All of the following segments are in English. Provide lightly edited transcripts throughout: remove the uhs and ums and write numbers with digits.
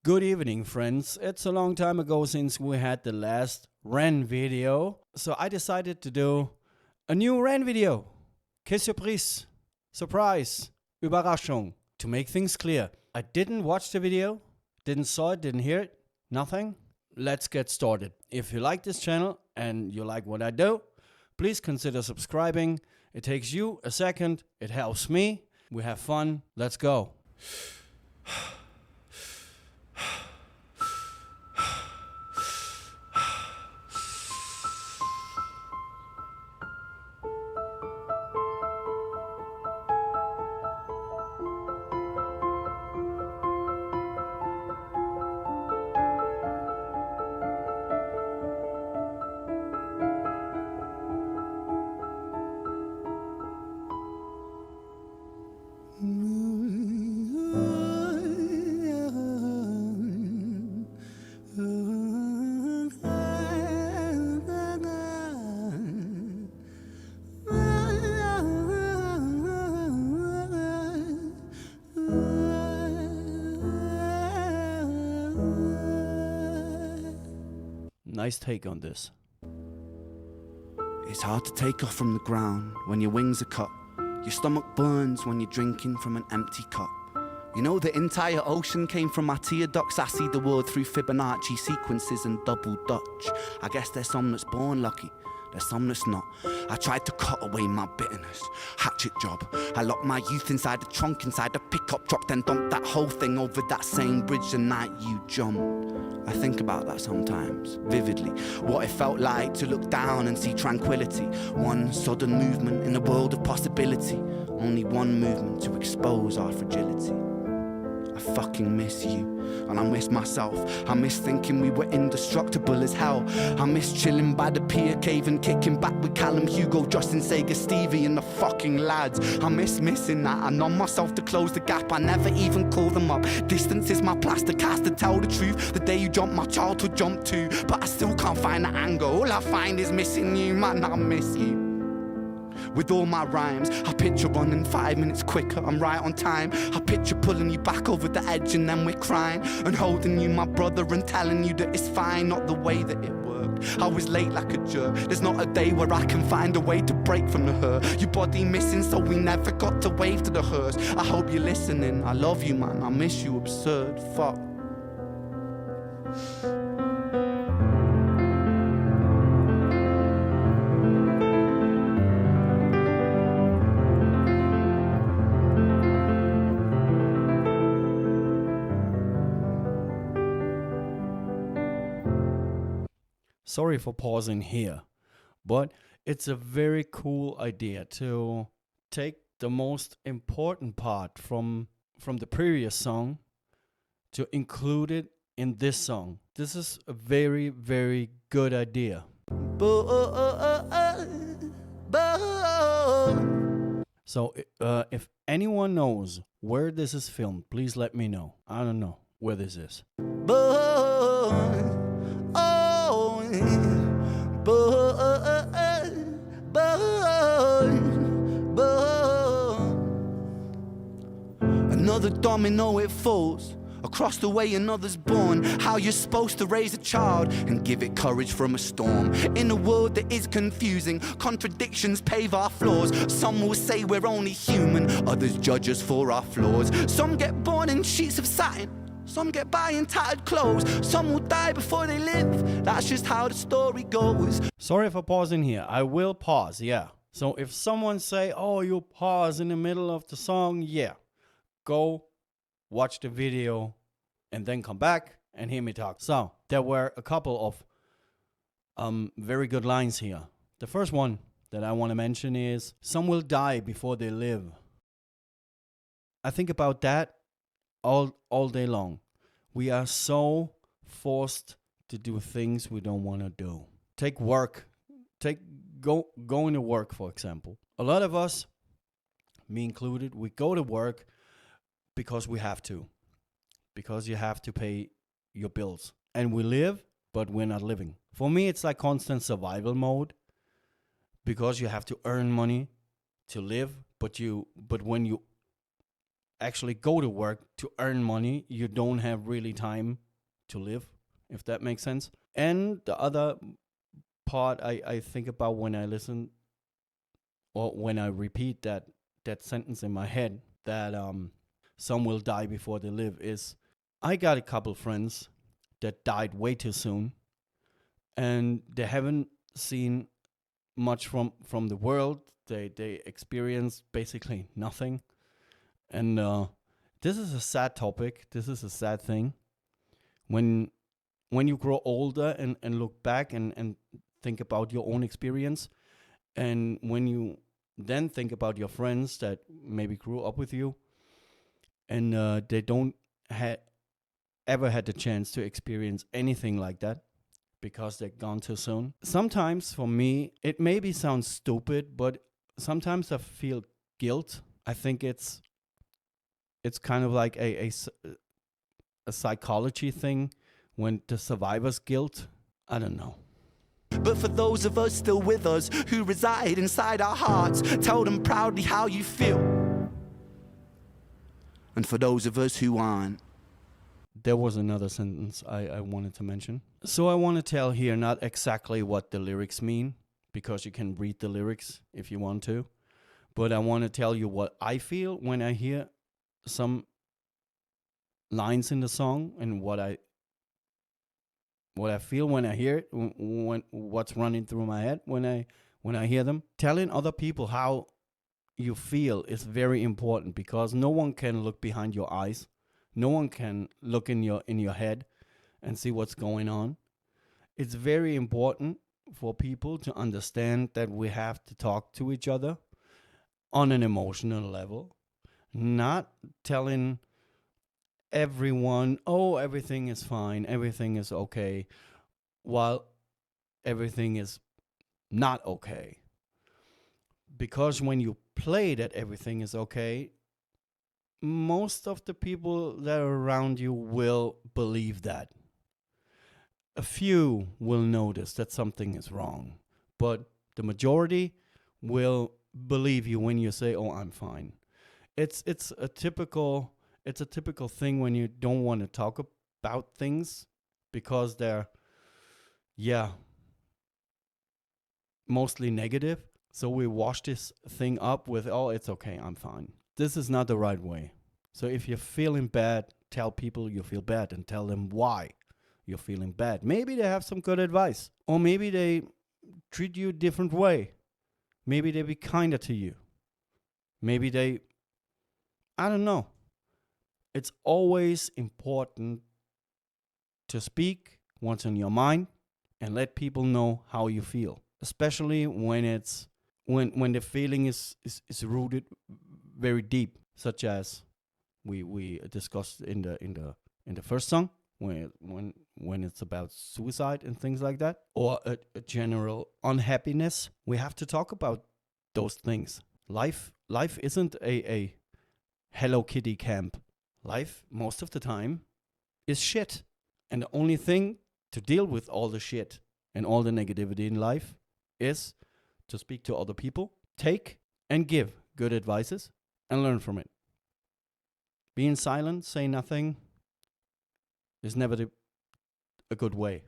Good evening, friends. It's a long time ago since we had the last Ren video, so I decided to do a new Ren video. Que surprise! Surprise! Überraschung! To make things clear, I didn't watch the video, didn't saw it, didn't hear it, nothing. Let's get started. If you like this channel and you like what I do, please consider subscribing. It takes you a second, it helps me. We have fun. Let's go. Nice take on this. It's hard to take off from the ground when your wings are cut. Your stomach burns when you're drinking from an empty cup. You know the entire ocean came from my tear ducts. I see the world through Fibonacci sequences and double Dutch. I guess there's some that's born lucky, there's some that's not. I tried to cut away my bitterness, hatchet job. I locked my youth inside the trunk, inside the pickup truck, then dumped that whole thing over that same bridge the night you jumped. I think about that sometimes, vividly. What it felt like to look down and see tranquility. One sudden movement in a world of possibility. Only one movement to expose our fragility. I fucking miss you, and I miss myself. I miss thinking we were indestructible as hell. I miss chilling by the pier cave and kicking back with Callum, Hugo, Justin, Sega, Stevie and the fucking lads. I miss missing that. I numb myself to close the gap. I never even call them up. Distance is my plaster cast, to tell the truth. The day you jumped, my childhood jumped too. But I still can't find the angle. All I find is missing you, man, I miss you. With all my rhymes, I picture running 5 minutes quicker, I'm right on time. I picture pulling you back over the edge and then we're crying. And holding you, my brother, and telling you that it's fine, not the way that it worked. I was late like a jerk, there's not a day where I can find a way to break from the hurt. Your body missing, so we never got to wave to the hearse. I hope you're listening, I love you, man, I miss you, absurd, fuck. Sorry for pausing here, but it's a very cool idea to take the most important part from the previous song to include it in this song. This is a very, very good idea. So if anyone knows where this is filmed, please let me know. I don't know where this is. Another domino, it falls. Across the way another's born. How you're supposed to raise a child and give it courage from a storm. In a world that is confusing, contradictions pave our flaws. Some will say we're only human, others judge us for our flaws. Some get born in sheets of satin, some get by in tattered clothes. Some will die before they live, that's just how the story goes. Sorry for pausing here, I will pause, yeah. So if someone say, oh, you pause in the middle of the song, yeah. Go watch the video and then come back and hear me talk. So there were a couple of very good lines here. The first one that I want to mention is, some will die before they live. I think about that all day long. We are so forced to do things we don't want to do. Take work. Going to work, for example. A lot of us, me included, we go to work because we have to. Because you have to pay your bills. And we live, but we're not living. For me, it's like constant survival mode. Because you have to earn money to live, but when you actually go to work to earn money, you don't have really time to live, if that makes sense. And the other part I think about when I listen or when I repeat that sentence in my head, that some will die before they live, is I got a couple friends that died way too soon, and they haven't seen much from the world. They experienced basically nothing, and this is a sad topic. This is a sad thing. When you grow older and look back and think about your own experience, and when you then think about your friends that maybe grew up with you, and they don't ever had the chance to experience anything like that because they're gone too soon. Sometimes for me, it maybe sounds stupid, but sometimes I feel guilt. I think it's kind of like a psychology thing, when the survivor's guilt. I don't know. But for those of us still with us, who reside inside our hearts, tell them proudly how you feel. And for those of us who aren't, There was another sentence I wanted to mention. So I want to tell here not exactly what the lyrics mean, because you can read the lyrics if you want to. But I want to tell you what I feel when I hear some lines in the song, and what I feel when I hear it, when what's running through my head when I hear them. Telling other people how you feel is very important, because no one can look behind your eyes. No one can look in your head and see what's going on. It's very important for people to understand that we have to talk to each other on an emotional level, not telling everyone, oh, everything is fine, everything is okay, while everything is not okay. Because when you play that everything is okay, most of the people that are around you will believe that. A few will notice that something is wrong, but the majority will believe you when you say, "Oh, I'm fine." It's a typical thing when you don't want to talk about things, because they're, yeah, mostly negative. So we wash this thing up with, "Oh, it's okay, I'm fine." This is not the right way. So if you're feeling bad, tell people you feel bad and tell them why you're feeling bad. Maybe they have some good advice, or maybe they treat you a different way. Maybe they be kinder to you. Maybe they, I don't know. It's always important to speak what's on your mind and let people know how you feel, especially when it's when the feeling is rooted very deep, such as we discussed in the first song, when it's about suicide and things like that, or a general unhappiness. We have to talk about those things. Life isn't a Hello Kitty camp. Life, most of the time, is shit. And the only thing to deal with all the shit and all the negativity in life is to speak to other people, take and give good advices, and learn from it. Being silent, say nothing, is never a good way.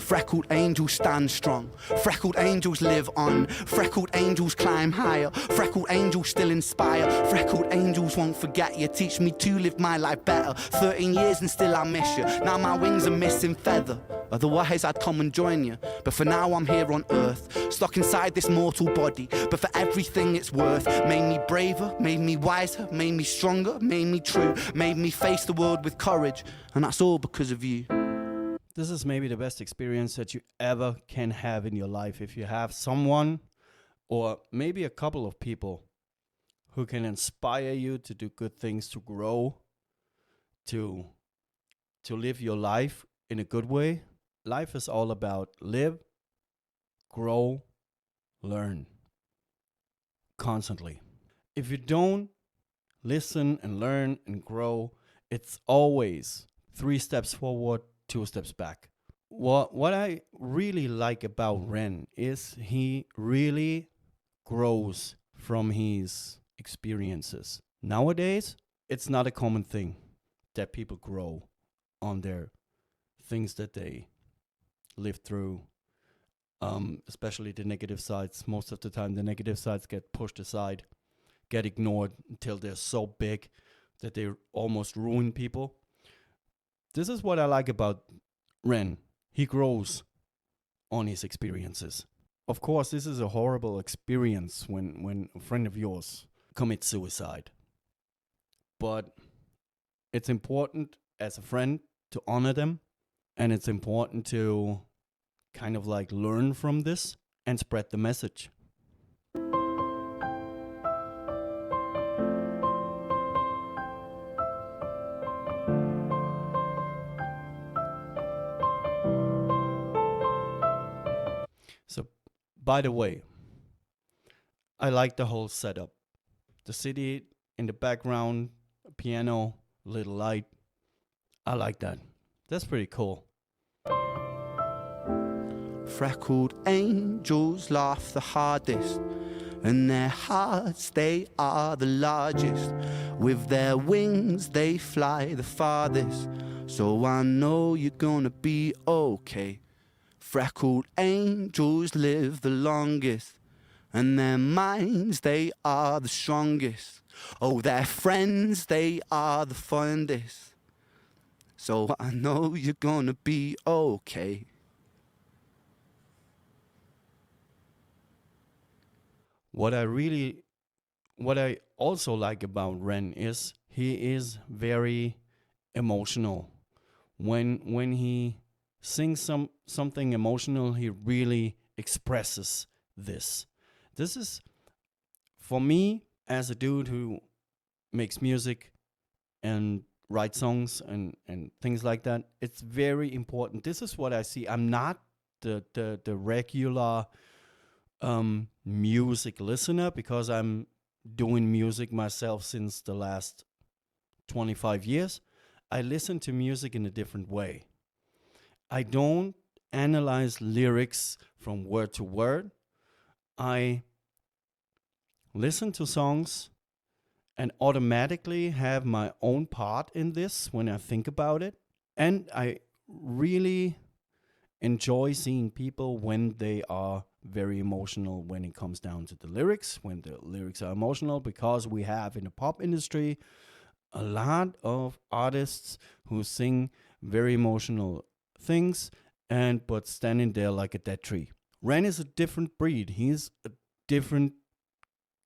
freckled angels stand strong. Freckled angels live on. Freckled angels climb higher. Freckled angels still inspire. Freckled angels won't forget you. Teach me to live my life better. 13 years and still I miss you. Now my wings are missing feather. Otherwise I'd come and join you. But for now I'm here on earth, stuck inside this mortal body. But for everything it's worth. Made me braver, made me wiser, made me stronger, made me true, made me face the world with courage. And that's all because of you. This is maybe the best experience that you ever can have in your life, if you have someone or maybe a couple of people who can inspire you to do good things, to grow, to live your life in a good way. Life is all about live, grow, learn constantly. If you don't listen and learn and grow, it's always 3 steps forward, 2 steps back. What I really like about Ren is he really grows from his experiences. Nowadays, it's not a common thing that people grow on their things that they live through, especially the negative sides. Most of the time, the negative sides get pushed aside, get ignored until they're so big that they almost ruin people. This is what I like about Ren. He grows on his experiences. Of course, this is a horrible experience when a friend of yours commits suicide. But it's important as a friend to honor them, and it's important to kind of like learn from this and spread the message. So, by the way, I like the whole setup. The city in the background, piano, little light. I like that. That's pretty cool. Freckled angels laugh the hardest, and their hearts, they are the largest. With their wings, they fly the farthest. So I know you're gonna be okay. Freckled angels live the longest, and their minds, they are the strongest. Oh, their friends, they are the fondest. So I know you're gonna be okay. What I also like about Ren is he is very emotional. When he sings something emotional, he really expresses this. This is, for me, as a dude who makes music and writes songs and things like that, it's very important. This is what I see. I'm not the regular music listener because I'm doing music myself since the last 25 years. I listen to music in a different way. I don't analyze lyrics from word to word. I listen to songs and automatically have my own part in this when I think about it. And I really enjoy seeing people when they are very emotional when it comes down to the lyrics, when the lyrics are emotional, because we have in the pop industry a lot of artists who sing very emotional things but standing there like a dead tree. Ren is a different breed. He's a different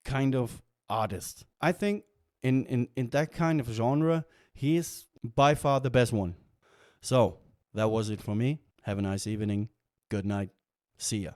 kind of artist. I think in that kind of genre, he is by far the best one. So that was it for me. Have a nice evening. Good night. See ya.